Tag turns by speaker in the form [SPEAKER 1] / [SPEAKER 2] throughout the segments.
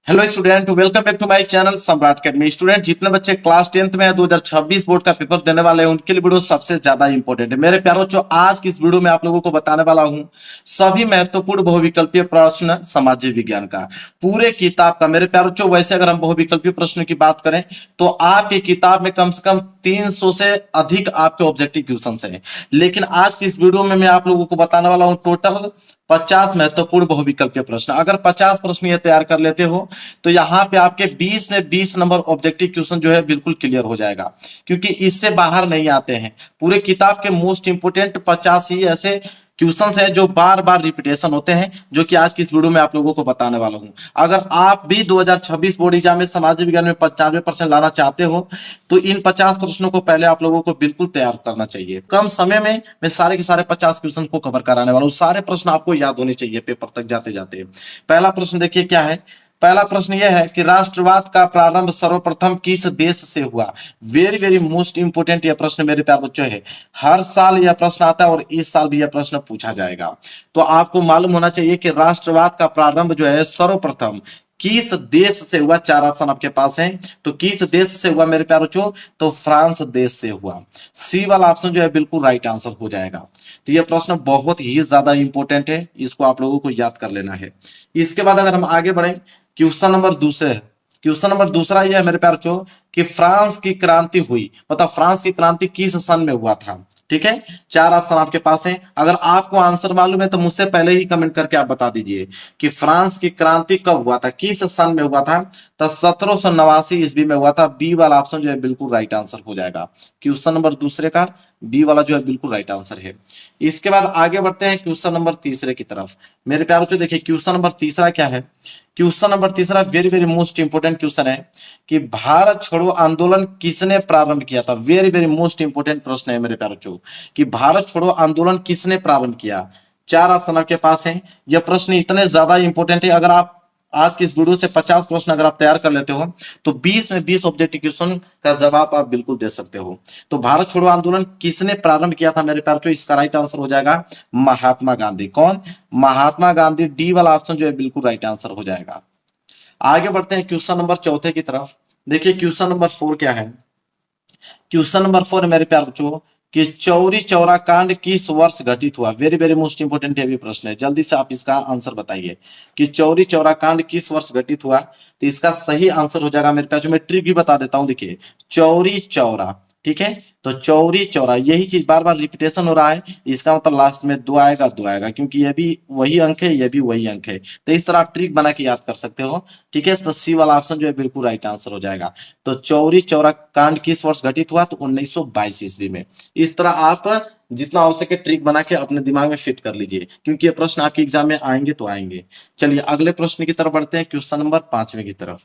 [SPEAKER 1] Hello student, welcome back to my channel Samrat academy. Student, जितने बच्चे class 10th में 2026 board का पेपर देने वाले हैं उनके लिए वीडियो सबसे ज्यादा इंपॉर्टेंट है। मेरे प्यारों, जो आज की इस वीडियो में आप लोगों को बताने वाला हूं सभी महत्वपूर्ण बहुविकल्पीय प्रश्न सामाजिक विज्ञान का, पूरे किताब का। मेरे प्यारों, जो वैसे अगर हम बहुविकल्पीय प्रश्न की बात करें तो आपकी किताब में कम से कम 300 से अधिक आपके ऑब्जेक्टिव क्वेश्चन हैं, लेकिन आज की इस वीडियो में मैं आप लोगों को बताने वाला हूं टोटल 50 महत्वपूर्ण बहुविकल्पीय प्रश्न। अगर 50 प्रश्न ये तैयार कर लेते हो तो यहाँ पे आपके 20 में 20 नंबर ऑब्जेक्टिव क्वेश्चन जो है बिल्कुल क्लियर हो जाएगा, क्योंकि इससे बाहर नहीं आते हैं। पूरे किताब के मोस्ट इंपोर्टेंट 50 ही ऐसे क्वेश्चंस हैं जो बार बार रिपीटेशन होते हैं, जो कि आज की इस वीडियो में आप लोगों को बताने वाला हूं। अगर आप भी 2026 बोर्ड एग्जाम में सामाजिक विज्ञान में 95% लाना चाहते हो तो इन 50 प्रश्नों को पहले आप लोगों को बिल्कुल तैयार करना चाहिए। कम समय में मैं सारे के सारे 50 क्वेश्चन को कवर कराने वाला हूं। सारे प्रश्न आपको याद होने चाहिए पेपर तक जाते जाते। पहला प्रश्न देखिए क्या है। पहला प्रश्न यह है कि राष्ट्रवाद का प्रारंभ सर्वप्रथम किस देश से हुआ। वेरी वेरी मोस्ट इंपोर्टेंट यह प्रश्न मेरे प्यारे बच्चों है। हर साल यह प्रश्न आता है और इस साल भी यह प्रश्न पूछा जाएगा। तो आपको मालूम होना चाहिए कि राष्ट्रवाद का प्रारंभ जो है सर्वप्रथम किस देश से हुआ। चार ऑप्शन आपके पास हैं, तो किस देश से हुआ मेरे प्यारे बच्चों, तो फ्रांस देश से हुआ। सी वाला ऑप्शन जो है बिल्कुल राइट आंसर हो जाएगा। तो यह प्रश्न बहुत ही ज्यादा इंपॉर्टेंट है, इसको आप लोगों को याद कर लेना है। इसके बाद अगर हम आगे बढ़े, क्वेश्चन नंबर दूसरे है। क्वेश्चन नंबर दूसरा यह है मेरे प्यारे बच्चों कि फ्रांस की क्रांति हुई, मतलब फ्रांस की क्रांति किस सन में हुआ था। ठीक है, चार ऑप्शन आपके पास हैं। अगर आपको आंसर मालूम है तो मुझसे पहले ही कमेंट करके आप बता दीजिए कि फ्रांस की क्रांति कब हुआ था, किस सन में हुआ था। तो 1789 ईस्वी में हुआ था। बी वाला ऑप्शन जो है बिल्कुल राइट आंसर हो जाएगा। क्वेश्चन नंबर दूसरे का बी वाला जो है बिल्कुल राइट आंसर है। इसके बाद आगे बढ़ते हैं क्वेश्चन नंबर तीसरे की तरफ। मेरे प्यारों, जो देखिए क्वेश्चन नंबर तीसरा क्या है। क्वेश्चन नंबर तीसरा very very most important question है कि भारत छोड़ो आंदोलन किसने प्रारंभ किया था। वेरी वेरी मोस्ट इंपोर्टेंट प्रश्न है मेरे प्यारे बच्चों कि भारत छोड़ो आंदोलन किसने प्रारंभ किया। चार ऑप्शन आपके पास हैं। यह प्रश्न इतने ज्यादा इंपोर्टेंट है, अगर आप आज की इस वीडियो से 50 प्रश्न अगर आप तैयार कर लेते हो तो 20 में 20 ऑब्जेक्टिव क्वेश्चन का जवाब आप बिल्कुल दे सकते हो। तो भारत छोड़ो आंदोलन किसने प्रारंभ किया था मेरे प्यारे बच्चों, इसका राइट आंसर हो जाएगा महात्मा गांधी। कौन? महात्मा गांधी। डी वाला ऑप्शन जो है बिल्कुल राइट आंसर हो जाएगा। आगे बढ़ते हैं क्वेश्चन नंबर चौथे की तरफ। देखिए क्वेश्चन नंबर 4 क्या है। क्वेश्चन नंबर 4 मेरे प्यारे बच्चों कि चौरी चौरा कांड किस वर्ष घटित हुआ। वेरी वेरी मोस्ट इंपोर्टेंट ये भी प्रश्न है, जल्दी से आप इसका आंसर बताइए कि चौरी चौरा कांड किस वर्ष घटित हुआ। तो इसका सही आंसर हो जाएगा मेरे पास, मैं ट्रिक भी बता देता हूं। देखिए चौरी चौरा, ठीक है, तो चौरी चौरा यही चीज बार बार रिपीटेशन हो रहा है, इसका मतलब लास्ट में दो आएगा, दो आएगा, क्योंकि ये भी वही अंक है, ये भी वही अंक है। तो इस तरह आप ट्रिक बना के याद कर सकते हो। ठीक है, तो सी वाला ऑप्शन जो है बिल्कुल राइट आंसर हो जाएगा। तो चौरी चौरा कांड किस वर्ष घटित हुआ, तो 1922 ईस्वी में। इस तरह आप जितना हो सके ट्रिक बना के अपने दिमाग में फिट कर लीजिए, क्योंकि ये प्रश्न आपके एग्जाम में आएंगे तो आएंगे। चलिए अगले प्रश्न की तरफ बढ़ते हैं, क्वेश्चन नंबर 5वें की तरफ।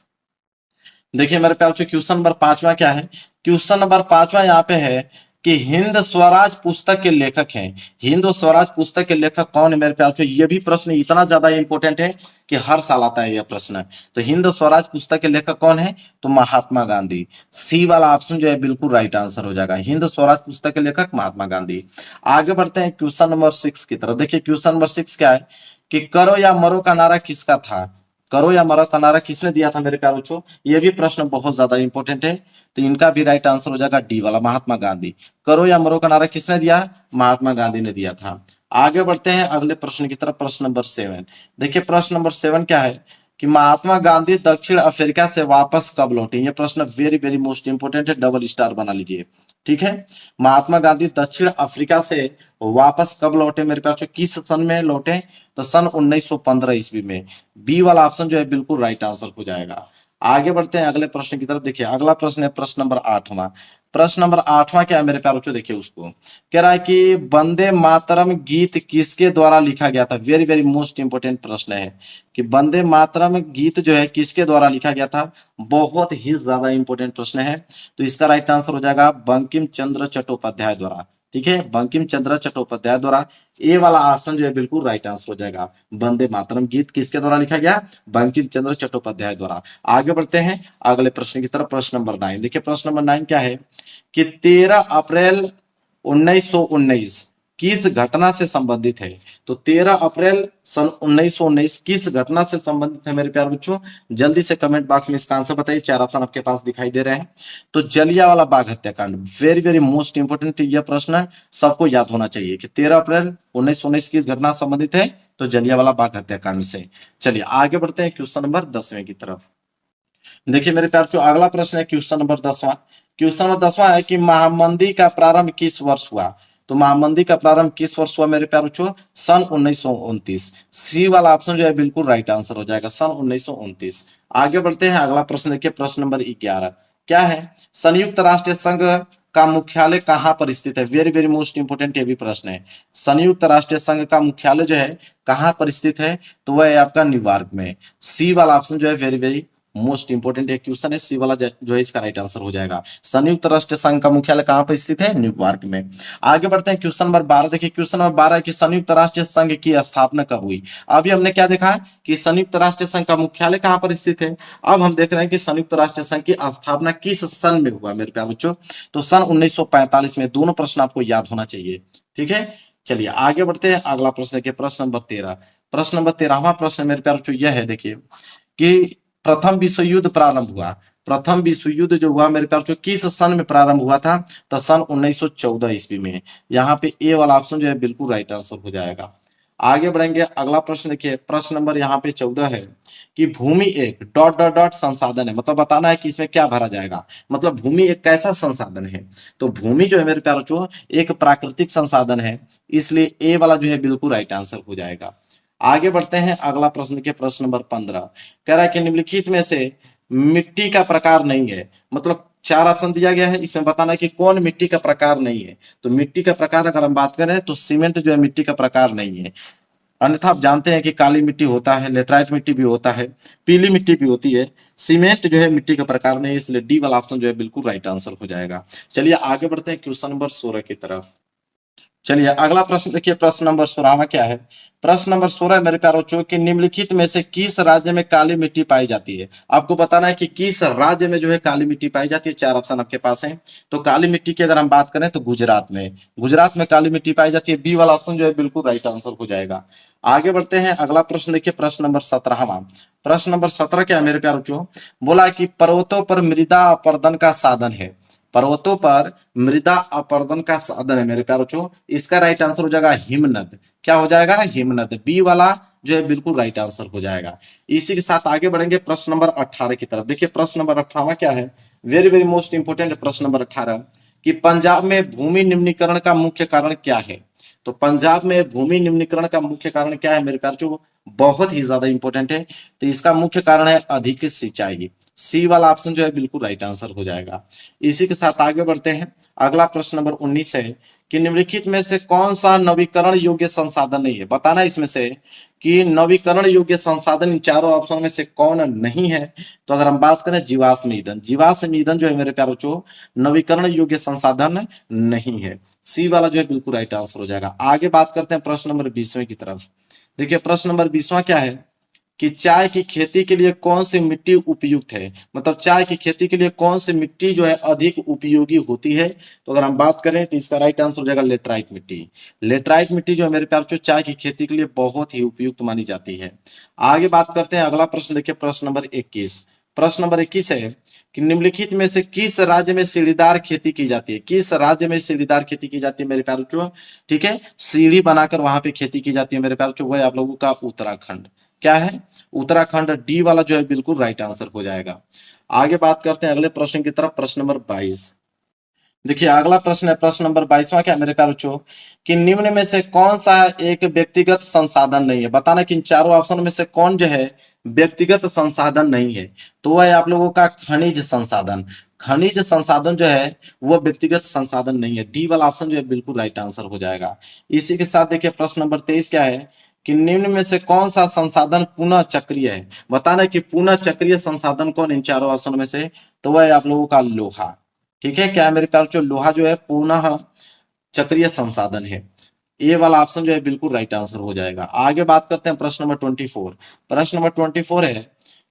[SPEAKER 1] देखिए मेरे प्यार बच्चों क्वेश्चन नंबर 5वां क्या है। क्वेश्चन नंबर 5वां यहाँ पे है कि हिंद स्वराज पुस्तक के लेखक हैं। हिंद स्वराज पुस्तक के लेखक कौन है मेरे प्यार बच्चों। ये भी प्रश्न इतना ज्यादा इंपॉर्टेंट है कि हर साल आता है यह प्रश्न। तो हिंद स्वराज पुस्तक के लेखक कौन है, तो महात्मा गांधी। सी वाला ऑप्शन जो है बिल्कुल राइट आंसर हो जाएगा। हिंद स्वराज पुस्तक के लेखक महात्मा गांधी। आगे बढ़ते हैं क्वेश्चन नंबर 6 की तरफ। देखिए क्वेश्चन नंबर 6 क्या है कि करो या मरो का नारा किसका था। करो या मरो का नारा किसने दिया था मेरे प्यारे बच्चों। ये भी प्रश्न बहुत ज्यादा इंपॉर्टेंट है, तो इनका भी राइट आंसर हो जाएगा डी वाला, महात्मा गांधी। करो या मरो का नारा किसने दिया, महात्मा गांधी ने दिया था। आगे बढ़ते हैं अगले प्रश्न की तरफ, प्रश्न नंबर 7। देखिए प्रश्न नंबर 7 क्या है कि महात्मा गांधी दक्षिण अफ्रीका से वापस कब लौटे। ये प्रश्न वेरी वेरी मोस्ट इंपोर्टेंट है, डबल स्टार बना लीजिए। ठीक है, महात्मा गांधी दक्षिण अफ्रीका से वापस कब लौटे मेरे प्यारे, किस सन में लौटे, तो सन 1915 ईस्वी में। बी वाला ऑप्शन जो है बिल्कुल राइट आंसर हो जाएगा। आगे बढ़ते हैं अगले प्रश्न की तरफ। देखिए अगला प्रश्न है प्रश्न नंबर 8वां। प्रश्न नंबर 8वां क्या है मेरे प्यारे बच्चों, देखिए उसको कह रहा है कि वंदे मातरम गीत किसके द्वारा लिखा गया था। वेरी वेरी मोस्ट इंपोर्टेंट प्रश्न है कि वंदे मातरम गीत जो है किसके द्वारा लिखा गया था। बहुत ही ज्यादा इंपॉर्टेंट प्रश्न है, तो इसका राइट आंसर हो जाएगा बंकिम चंद्र चट्टोपाध्याय द्वारा। ठीक है, बंकिम चंद्र चट्टोपाध्याय द्वारा। ए वाला ऑप्शन जो है बिल्कुल राइट आंसर हो जाएगा। वंदे मातरम गीत किसके द्वारा लिखा गया, बंकिम चंद्र चट्टोपाध्याय द्वारा। आगे बढ़ते हैं अगले प्रश्न की तरफ, प्रश्न नंबर 9। देखिए प्रश्न नंबर 9 क्या है कि 13 अप्रैल 1919 किस घटना से संबंधित है? तो 13 अप्रैल सन 1919 किस घटना से संबंधित है मेरे प्यारे बच्चों? जल्दी से कमेंट बॉक्स में इसका आंसर बताइए। 4 ऑप्शन आपके पास दिखाई दे रहे हैं। तो जलियांवाला बाग हत्याकांड, वेरी वेरी मोस्ट इंपोर्टेंट यह प्रश्न सबको याद होना चाहिए कि 13 अप्रैल 1919 किस घटना से संबंधित है? तो जलियांवाला बाग हत्याकांड से। चलिए आगे बढ़ते हैं क्वेश्चन नंबर 10वें की तरफ। देखिए मेरे प्यार, जो अगला प्रश्न है क्वेश्चन नंबर 10वां। क्वेश्चन नंबर 10वां है कि महामंदी का प्रारंभ किस वर्ष हुआ? तो महामंदी का प्रारंभ किस वर्ष हुआ मेरे प्यार बच्चों? सन 1929। सी वाला ऑप्शन जो है बिल्कुल राइट आंसर हो जाएगा, सन 1929। आगे बढ़ते हैं, अगला प्रश्न देखिए, प्रश्न नंबर 11 क्या है? संयुक्त राष्ट्र संघ का मुख्यालय कहां पर स्थित है? वेरी वेरी मोस्ट इंपोर्टेंट ये भी प्रश्न है। संयुक्त राष्ट्र संघ का मुख्यालय जो है कहां पर स्थित है? तो वह है आपका न्यूयॉर्क में। सी वाला ऑप्शन जो है वेरी वेरी मोस्ट इंपोर्टेंट एक क्वेश्चन है, सी वाला जो है इसका राइट आंसर हो जाएगा। संयुक्त राष्ट्र संघ का मुख्यालय कहां पर स्थित है? न्यूयॉर्क में। आगे बढ़ते हैं क्वेश्चन नंबर 12 देखिए। क्वेश्चन नंबर 12 है कि संयुक्त राष्ट्र संघ की स्थापना कब हुई? अभी हमने क्या देखा कि संयुक्त राष्ट्र संघ का मुख्यालय कहां पर स्थित है। अब हम देख रहे हैं कि संयुक्त राष्ट्र संघ की स्थापना किस सन में हुआ मेरे प्यारे बच्चों? तो सन 1945 में। दोनों प्रश्न आपको याद होना चाहिए, ठीक है। चलिए आगे बढ़ते हैं, अगला प्रश्न देखिए, प्रश्न नंबर 13। प्रश्न नंबर 13वां प्रश्न मेरे प्यारे बच्चों यह है देखिए कि प्रथम विश्व युद्ध प्रारंभ हुआ। प्रथम विश्व युद्ध जो हुआ मेरे प्यार, किस सन में प्रारंभ हुआ था? तो सन 1914 ईस्वी में। यहाँ पे ए वाला ऑप्शन जो है बिल्कुल राइट आंसर हो जाएगा। आगे बढ़ेंगे, अगला प्रश्न देखिए, प्रश्न नंबर यहाँ पे 14 है कि भूमि एक डॉट डॉट डॉट संसाधन है। मतलब बताना है कि इसमें क्या भरा जाएगा, मतलब भूमि एक कैसा संसाधन है। तो भूमि जो है मेरे प्यार बच्चों एक प्राकृतिक संसाधन है, इसलिए ए वाला जो है बिल्कुल राइट आंसर हो जाएगा। आगे बढ़ते हैं, अगला प्रश्न के प्रश्न नंबर 15 कह रहा है कि निम्नलिखित में से मिट्टी का प्रकार नहीं है। मतलब 4 ऑप्शन दिया गया है, इसमें बताना है कि कौन मिट्टी का प्रकार नहीं है। तो मिट्टी का प्रकार अगर हम बात करें तो सीमेंट जो है मिट्टी का प्रकार नहीं है। अन्यथा आप जानते हैं कि काली मिट्टी होता है, लेटराइट मिट्टी भी होता है, पीली मिट्टी भी होती है। सीमेंट जो है मिट्टी का प्रकार नहीं है, इसलिए डी वाला ऑप्शन जो है बिल्कुल राइट आंसर हो जाएगा। चलिए आगे बढ़ते हैं क्वेश्चन नंबर 16 की तरफ। चलिए अगला प्रश्न देखिए, प्रश्न नंबर 16 क्या है? प्रश्न नंबर 16 मेरे प्यारे बच्चों कि निम्नलिखित में से किस राज्य में काली मिट्टी पाई जाती है? आपको बताना है कि किस राज्य में जो है काली मिट्टी पाई जाती है। 4 ऑप्शन आपके पास है। तो काली मिट्टी की अगर हम बात करें तो गुजरात में। गुजरात में काली मिट्टी पाई जाती है। बी वाला ऑप्शन जो है बिल्कुल राइट आंसर हो जाएगा। आगे बढ़ते हैं, अगला प्रश्न देखिए, प्रश्न नंबर 17वां। प्रश्न नंबर 17 क्या है मेरे प्यारे बच्चों? बोला कि पर्वतों पर मृदा अपर्दन का साधन है। पर्वतों पर मृदा अपर्दन का साधन है मेरे प्यारे बच्चों, इसका राइट आंसर हो जाएगा हिमनद। क्या हो जाएगा? हिमनद। बी वाला जो है बिल्कुल राइट आंसर हो जाएगा। इसी के साथ आगे बढ़ेंगे प्रश्न नंबर 18 की तरफ। देखिए प्रश्न नंबर 18 क्या है? वेरी वेरी मोस्ट इंपोर्टेंट प्रश्न नंबर 18 कि पंजाब में भूमि निम्नीकरण का मुख्य कारण क्या है? तो पंजाब में भूमि निम्नीकरण का मुख्य कारण क्या है मेरे प्यारे बच्चों? बहुत ही ज्यादा इंपॉर्टेंट है। तो इसका मुख्य कारण है अधिक सिंचाई। सी वाला ऑप्शन जो है बिल्कुल राइट आंसर हो जाएगा। इसी के साथ आगे बढ़ते हैं, अगला प्रश्न नंबर 19 है कि निम्नलिखित में से कौन सा नवीकरण योग्य संसाधन नहीं है? बताना इसमें से कि नवीकरण योग्य संसाधन इन चारों ऑप्शन में से कौन नहीं है। तो अगर हम बात करें जीवाश्म ईंधन, जीवाश्म ईंधन जो है मेरे प्यारे बच्चों नवीकरण योग्य संसाधन नहीं है। सी वाला जो है बिल्कुल राइट आंसर हो जाएगा। आगे बात करते हैं प्रश्न नंबर 20वें की तरफ। देखिए प्रश्न नंबर 20वां क्या है कि चाय की खेती के लिए कौन सी मिट्टी उपयुक्त है? मतलब चाय की खेती के लिए कौन सी मिट्टी जो है अधिक उपयोगी होती है? तो अगर हम बात करें तो इसका राइट आंसर हो जाएगा लेटराइट मिट्टी। लेटराइट मिट्टी जो है मेरे प्यारे बच्चों चाय की खेती के लिए बहुत ही उपयुक्त मानी जाती है। आगे बात करते हैं, अगला प्रश्न देखिए, प्रश्न नंबर 21। प्रश्न नंबर 21 है कि निम्नलिखित में से किस राज्य में सीढ़ीदार खेती की जाती है? किस राज्य में सीढ़ीदार खेती की जाती है मेरे प्यारे बच्चों? ठीक है, सीढ़ी बनाकर वहां पे खेती की जाती है मेरे प्यारे बच्चों, वह आप लोगों का उत्तराखंड। क्या है? उत्तराखंड। डी वाला जो है बिल्कुल राइट आंसर हो जाएगा। आगे बात करते हैं अगले प्रश्न की तरफ, प्रश्न नंबर 22। देखिए अगला प्रश्न है प्रश्न नंबर 22वां क्या मेरे प्यारे बच्चों कि निम्न में से कौन सा एक व्यक्तिगत संसाधन नहीं है? बताना कि इन चारों ऑप्शन में से कौन जो है व्यक्तिगत संसाधन नहीं है। तो वह है आप लोगों का खनिज संसाधन। खनिज संसाधन जो है वो व्यक्तिगत संसाधन नहीं है। डी वाला ऑप्शन जो है बिल्कुल राइट आंसर हो जाएगा। इसी के साथ देखिए प्रश्न नंबर 23 क्या है कि निम्न में से कौन सा संसाधन पुनः चक्रीय है? बताना कि पुनः चक्रीय संसाधन कौन इन चारों ऑप्शन में से? तो वह है आप लोगों का लोहा। ठीक है, क्या है मेरे प्यारे बच्चों? लोहा जो है पुनः चक्रीय संसाधन है। ए वाला ऑप्शन जो है बिल्कुल राइट आंसर हो जाएगा। आगे बात करते हैं प्रश्न नंबर 24। प्रश्न नंबर 24 है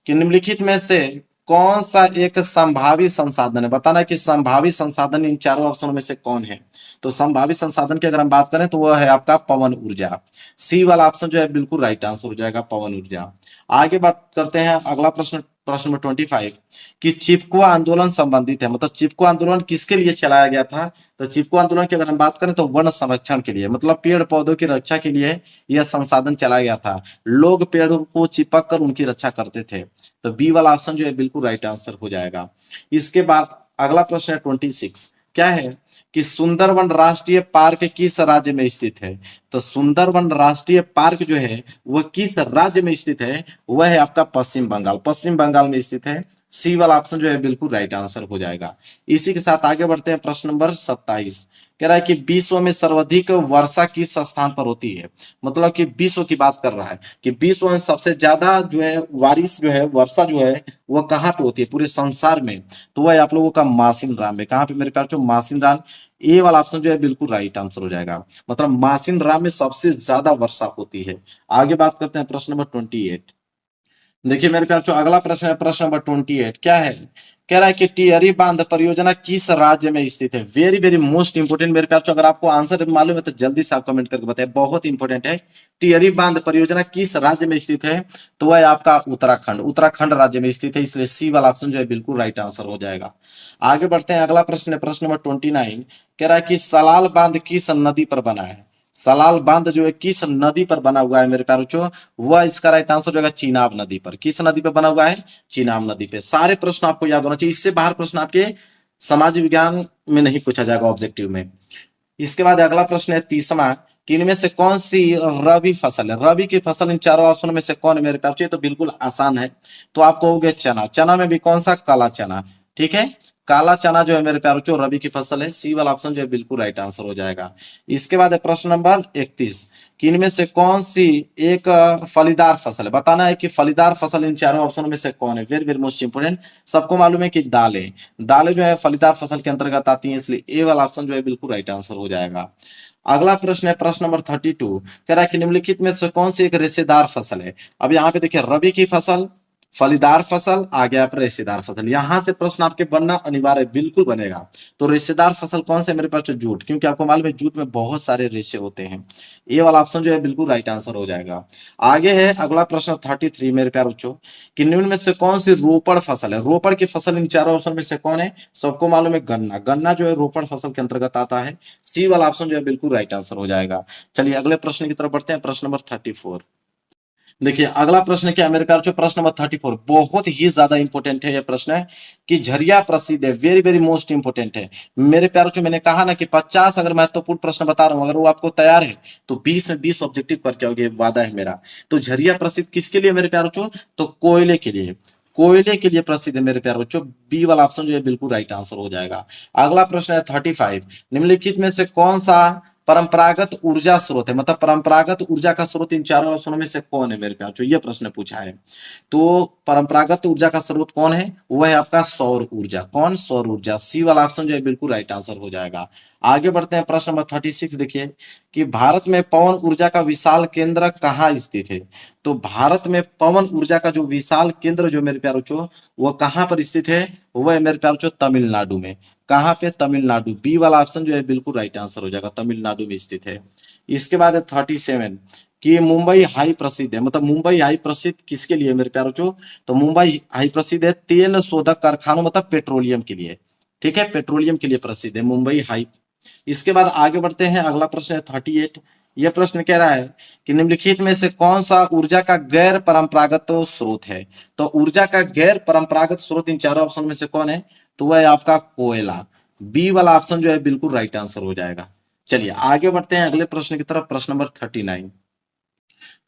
[SPEAKER 1] कि निम्नलिखित में से कौन सा एक संभावित संसाधन है? बताना कि संभावित संसाधन इन चारों ऑप्शन में से कौन है? तो संभावित संसाधन की अगर हम बात करें तो वह है आपका पवन ऊर्जा। सी वाला ऑप्शन जो है बिल्कुल राइट आंसर हो जाएगा, पवन ऊर्जा। आगे बात करते हैं अगला प्रश्न, प्रश्न नंबर 25 कि चिपको आंदोलन संबंधित है, मतलब चिपको आंदोलन किसके लिए चलाया गया था? तो चिपको आंदोलन की अगर हम बात करें तो वन संरक्षण के लिए, मतलब पेड़ पौधों की रक्षा के लिए यह संसाधन चलाया गया था। लोग पेड़ों को चिपक कर उनकी रक्षा करते थे। तो बी वाला ऑप्शन जो है बिल्कुल राइट आंसर हो जाएगा। इसके बाद अगला प्रश्न है 26, क्या है कि सुंदरवन राष्ट्रीय पार्क किस राज्य में स्थित है? तो सुंदरवन राष्ट्रीय पार्क जो है वह किस राज्य में स्थित है? वह है आपका पश्चिम बंगाल, पश्चिम बंगाल में स्थित है। सी वाला ऑप्शन जो है बिल्कुल राइट आंसर हो जाएगा। इसी के साथ आगे बढ़ते हैं प्रश्न नंबर 27, कह रहा है कि विश्व में सर्वाधिक वर्षा किस स्थान पर होती है? मतलब कि विश्व की बात कर रहा है कि विश्व में सबसे ज्यादा जो है बारिश जो है, वर्षा जो है वह कहाँ पे होती है पूरे संसार में? तो वह आप लोगों का मासिनराम में। कहाँ पे मेरे प्यार, मासिनराम। ए वाला ऑप्शन जो है बिल्कुल राइट आंसर हो जाएगा, मतलब मासिनराम में सबसे ज्यादा वर्षा होती है। आगे बात करते हैं प्रश्न नंबर 28। देखिए मेरे प्यार, जो अगला प्रश्न है प्रश्न नंबर 28, क्या है? कह रहा है कि टिहरी बांध परियोजना किस राज्य में स्थित है? वेरी वेरी मोस्ट इंपोर्टेंट मेरे प्यार, अगर आपको आंसर मालूम है तो जल्दी से आप कमेंट करके बताएं, बहुत इंपॉर्टेंट है। टिहरी बांध परियोजना किस राज्य में स्थित है? तो वह आपका उत्तराखंड, उत्तराखंड राज्य में स्थित है, इसलिए सी वाला ऑप्शन जो है बिल्कुल राइट आंसर हो जाएगा। आगे बढ़ते हैं, अगला प्रश्न है प्रश्न नंबर 29, कह रहा है कि सलाल बांध किस नदी पर बना है? सलाल बांध जो है किस नदी पर बना हुआ है मेरे प्यारों बच्चों? वह इसका राइट आंसर होगा चीनाब नदी पर। किस नदी पर बना हुआ है? चीनाब नदी पे। सारे प्रश्न आपको याद होना चाहिए, इससे बाहर प्रश्न आपके समाज विज्ञान में नहीं पूछा जाएगा ऑब्जेक्टिव में। इसके बाद अगला प्रश्न है 30वां कि इनमें से कौन सी रबी फसल है? रबी की फसल इन चारों ऑप्शनों में से कौन है मेरे प्यार? तो बिल्कुल आसान है, तो आप कहोगे चना। चना में भी कौन सा? काला चना। ठीक है, काला चना जो है मेरे प्यारों जो रबी की फसल है। सी वाला ऑप्शन जो है बिल्कुल राइट आंसर हो जाएगा। इसके बाद है प्रश्न नंबर 31 कि इनमें से कौन सी एक फलीदार फसल है? बताना है कि फलीदार फसल इन चारों ऑप्शनों में से कौन है। Very very most important. सबको मालूम है कि दालें, दालें जो है फलीदार फसल के अंतर्गत आती हैं, इसलिए ए वाला ऑप्शन जो है बिल्कुल राइट आंसर हो जाएगा। अगला प्रश्न है प्रश्न नंबर 32, कह रहा है कि निम्नलिखित में से कौन सी एक रेशेदार फसल है? अब यहाँ पे देखिए रबी की फसल, फलीदार फसल, आ गया पर रेशेदार फसल। यहां से प्रश्न आपके बनना अनिवार्य बिल्कुल बनेगा। तो रेशेदार फसल कौन से मेरे पास? जूट, क्योंकि आपको मालूम है जूट में बहुत सारे रेशे होते हैं। ये वाला ऑप्शन जो है बिल्कुल राइट आंसर हो जाएगा। आगे है अगला प्रश्न 33 मेरे प्यारे बच्चों कि निम्न में से कौन सी रोपड़ फसल है? रोपड़ की फसल इन चारों ऑप्शन में से कौन है? सबको मालूम है गन्ना। गन्ना जो है रोपड़ फसल के अंतर्गत आता है। सी वाला ऑप्शन जो है बिल्कुल राइट आंसर हो जाएगा। चलिए अगले प्रश्न की तरफ बढ़ते हैं, प्रश्न नंबर 34। देखिए अगला प्रश्न क्या है मेरे प्यार, प्रश्न नंबर 34 बहुत ही ज्यादा इंपॉर्टेंट है। यह प्रश्न है कि झरिया प्रसिद्ध है। वेरी वेरी मोस्ट इंपॉर्टेंट है मेरे प्यार। मैंने कहा ना कि 50 अगर महत्वपूर्ण प्रश्न बता रहा हूं, अगर वो आपको तैयार है तो 20 में 20 ऑब्जेक्टिव करके आओगे, वादा है मेरा। तो झरिया प्रसिद्ध किसके लिए मेरे प्यार? तो कोयले के लिए, कोयले के लिए प्रसिद्ध है मेरे प्यार बच्चों। बी वाला ऑप्शन जो है बिल्कुल राइट आंसर हो जाएगा। अगला प्रश्न है 35, निम्नलिखित में से कौन सा परंपरागत ऊर्जा स्रोत है? मतलब परंपरागत ऊर्जा का स्रोत इन चारों ऑप्शनों में से कौन है मेरे प्यार? ये प्रश्न पूछा है। तो परंपरागत ऊर्जा का स्रोत कौन है? वह है आपका सौर ऊर्जा। कौन? सौर ऊर्जा। सी वाला ऑप्शन जो है बिल्कुल राइट आंसर हो जाएगा। आगे बढ़ते हैं प्रश्न नंबर 36। देखिए कि भारत में पवन ऊर्जा का विशाल केंद्र कहाँ स्थित है? तो भारत में पवन ऊर्जा का जो विशाल केंद्र जो मेरे प्यार बच्चों वो कहाँ पर स्थित है? वह मेरे प्यार बच्चों तमिलनाडु में। कहाँ पे? तमिलनाडु। बी वाला ऑप्शन जो है बिल्कुल राइट आंसर हो जाएगा, तमिलनाडु में स्थित है। इसके बाद है 37 कि मुंबई हाई प्रसिद्ध है। मतलब मुंबई हाई प्रसिद्ध किसके लिए मेरे प्यार बच्चों? तो मुंबई हाई प्रसिद्ध है तेल शोधक कारखानों, मतलब पेट्रोलियम के लिए। ठीक है, पेट्रोलियम के लिए प्रसिद्ध है मुंबई हाई। इसके बाद आगे बढ़ते हैं, अगला प्रश्न है 38। यह प्रश्न कह रहा है कि निम्नलिखित में से कौन सा ऊर्जा का गैर परंपरागत स्रोत है? तो ऊर्जा का गैर परंपरागत स्रोत इन चारों ऑप्शन में से कौन है? तो वह है आपका कोयला। बी वाला ऑप्शन जो है बिल्कुल राइट आंसर हो जाएगा। चलिए आगे बढ़ते हैं अगले प्रश्न की तरफ, प्रश्न नंबर 39।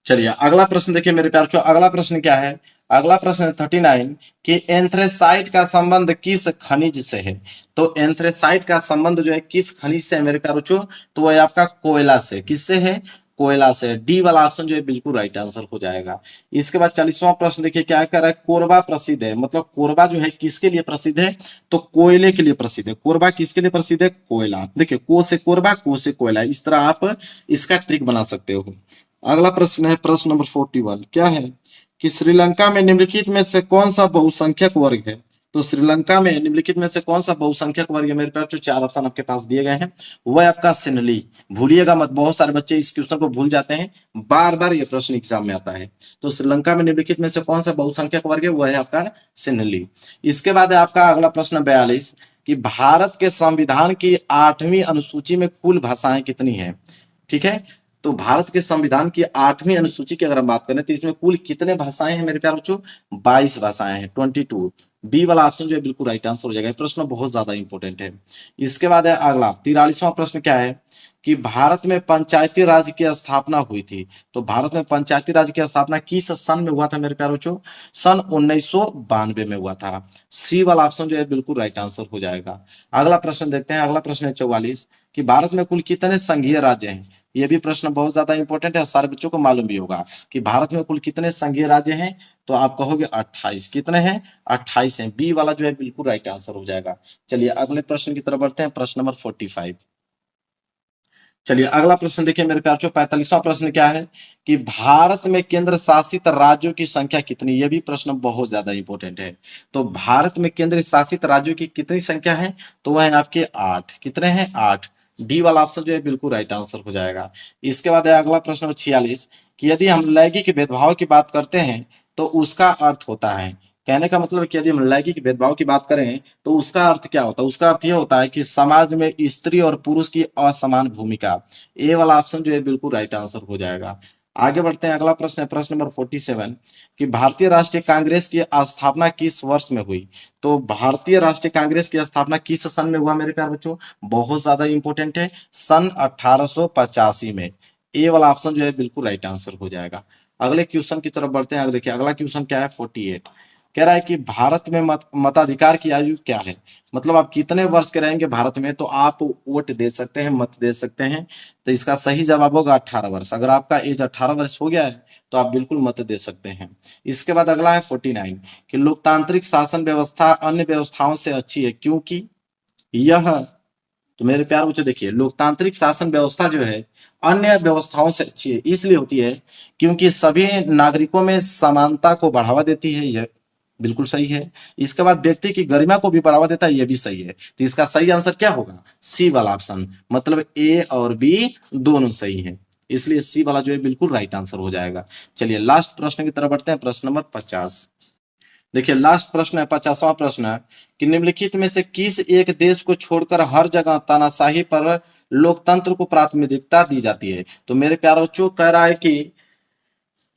[SPEAKER 1] चलिए अगला प्रश्न देखिए मेरे प्यार, अगला प्रश्न क्या है? अगला प्रश्न 39 कि एंथ्रेसाइट का संबंध किस खनिज से है? तो एंथ्रेसाइट का संबंध जो है किस खनिज से है मेरे प्यार बच्चों? तो वह आपका कोयला से। किससे है? कोयला से। डी वाला ऑप्शन जो है बिल्कुल राइट आंसर हो जाएगा। इसके बाद 40वां प्रश्न देखिए क्या कह रहा है? कोरबा प्रसिद्ध है। मतलब कोरबा जो है किसके लिए प्रसिद्ध है? तो कोयले के लिए प्रसिद्ध है। कोरबा किसके लिए प्रसिद्ध है? कोयला। देखिए को से कोरबा, को से कोयला, इस तरह आप इसका ट्रिक बना सकते हो। अगला प्रश्न है प्रश्न नंबर 41, क्या है कि श्रीलंका में निम्नलिखित में से कौन सा बहुसंख्यक वर्ग है? तो श्रीलंका में निम्नलिखित में से कौन सा बहुसंख्यक वर्ग है? मेरे पास जो 4 ऑप्शन आपके पास दिए गए हैं वह आपका सिन्हली। भूलिएगा मत, बहुत सारे बच्चे इस क्वेश्चन को भूल जाते हैं, बार बार ये प्रश्न एग्जाम में आता है। तो श्रीलंका में निम्नलिखित में से कौन सा बहुसंख्यक वर्ग है? वह है आपका सिन्हली। इसके बाद है आपका अगला प्रश्न 42 कि भारत के संविधान की 8वीं अनुसूची में कुल भाषाएं कितनी है? ठीक है, तो भारत के संविधान की 8वीं अनुसूची की अगर हम बात करें तो इसमें कुल कितने भाषाएं हैं मेरे प्यारे बच्चों? 22 भाषाएं हैं, 22। बी वाला ऑप्शन जो है बिल्कुल राइट आंसर हो जाएगा। प्रश्न बहुत ज्यादा इंपॉर्टेंट है। इसके बाद है अगला 43वां प्रश्न क्या है कि भारत में पंचायती राज की स्थापना हुई थी। तो भारत में पंचायती राज की स्थापना किस सन में हुआ था मेरे प्यारे बच्चों? सन 1992 में हुआ था। सी वाला ऑप्शन जो है बिल्कुल राइट आंसर हो जाएगा। अगला प्रश्न देखते हैं। अगला प्रश्न है 44 कि भारत में कुल कितने संघीय राज्य हैं? यह भी प्रश्न बहुत ज्यादा इंपॉर्टेंट है, सारे बच्चों को मालूम भी होगा कि भारत में कुल कितने संघीय राज्य हैं। तो आप कहोगे 28। कितने हैं? 28 हैं। बी वाला जो है बिल्कुल राइट आंसर हो जाएगा। चलिए अगले प्रश्न की तरफ बढ़ते हैं, प्रश्न नंबर 45। चलिए अगला प्रश्न देखिए मेरे प्यार, 45वां प्रश्न क्या है कि भारत में केंद्र शासित राज्यों की संख्या कितनी? यह भी प्रश्न बहुत ज्यादा इंपॉर्टेंट है। तो भारत में केंद्र शासित राज्यों की कितनी संख्या है? तो वह है आपके 8। कितने हैं? 8। डी वाला ऑप्शन जो है बिल्कुल राइट आंसर हो जाएगा। इसके बाद है अगला प्रश्न 46 कि यदि हम लैंगिक भेदभाव की बात करते हैं तो उसका अर्थ होता है। कहने का मतलब कि यदि हम लैंगिक भेदभाव की बात करें तो उसका अर्थ क्या होता है? उसका अर्थ यह होता है कि समाज में स्त्री और पुरुष की असमान भूमिका। ए वाला ऑप्शन जो है बिल्कुल राइट आंसर हो जाएगा। आगे बढ़ते हैं। अगला प्रश्न है प्रश्न नंबर 47 कि भारतीय राष्ट्रीय कांग्रेस की स्थापना किस वर्ष में हुई? तो भारतीय राष्ट्रीय कांग्रेस की स्थापना किस सन में हुआ मेरे प्यारे बच्चों? बहुत ज्यादा इंपॉर्टेंट है, सन 1885 में। ए वाला ऑप्शन जो है बिल्कुल राइट आंसर हो जाएगा। अगले क्वेश्चन की तरफ बढ़ते हैं। देखिए अगला क्वेश्चन क्या है 48 कह रहा है कि भारत में मताधिकार की आयु क्या है? मतलब आप कितने वर्ष के रहेंगे भारत में तो आप वोट दे सकते हैं, मत दे सकते हैं। तो इसका सही जवाब होगा 18 वर्ष। अगर आपका एज 18 वर्ष हो गया है तो आप बिल्कुल मत दे सकते हैं। इसके बाद अगला है 49 कि लोकतांत्रिक शासन व्यवस्था अन्य व्यवस्थाओं से अच्छी है क्योंकि यह। तो मेरे प्यार बच्चों देखिए, लोकतांत्रिक शासन व्यवस्था जो है अन्य व्यवस्थाओं से अच्छी है, इसलिए होती है क्योंकि सभी नागरिकों में समानता को बढ़ावा देती है। यह बिल्कुल सही है। इसके बाद व्यक्ति की गरिमा को भी बढ़ावा देता है, यह भी सही है। तो इसका सही आंसर क्या होगा? सी वाला ऑप्शन। मतलब ए और बी दोनों सही है, इसलिए सी वाला जो है बिल्कुल राइट आंसर हो जाएगा। चलिए लास्ट प्रश्न की तरफ बढ़ते हैं, प्रश्न नंबर 50। देखिए लास्ट प्रश्न है 50वां प्रश्न है कि निम्नलिखित में से किस एक देश को छोड़कर हर जगह तानाशाही पर लोकतंत्र को प्राथमिकता दी जाती है? तो मेरे प्यारे बच्चों कह रहा है कि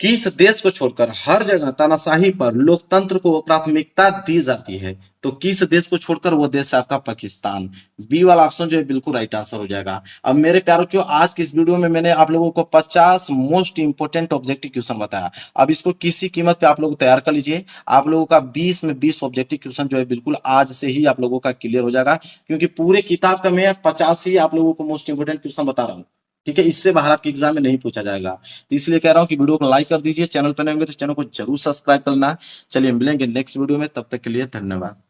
[SPEAKER 1] किस देश को छोड़कर हर जगह तानाशाही पर लोकतंत्र को प्राथमिकता दी जाती है? तो किस देश को छोड़कर? वो देश है आपका पाकिस्तान। बी वाला ऑप्शन जो है बिल्कुल राइट आंसर हो जाएगा। अब मेरे प्यारे बच्चों आज की इस वीडियो में मैंने आप लोगों को 50 मोस्ट इंपोर्टेंट ऑब्जेक्टिव क्वेश्चन बताया। अब इसको किसी कीमत पे आप लोग तैयार कर लीजिए। आप लोगों का 20 में 20 ऑब्जेक्टिव क्वेश्चन जो है बिल्कुल आज से ही आप लोगों का क्लियर हो जाएगा, क्योंकि पूरे किताब का मैं 50 ही आप लोगों को मोस्ट इंपोर्टेंट क्वेश्चन बता रहा हूँ। ठीक है, इससे बाहर आपके एग्जाम में नहीं पूछा जाएगा। तो इसलिए कह रहा हूं कि वीडियो को लाइक कर दीजिए, चैनल पर नए होंगे तो चैनल को जरूर सब्सक्राइब करना। चलिए मिलेंगे नेक्स्ट वीडियो में, तब तक के लिए धन्यवाद।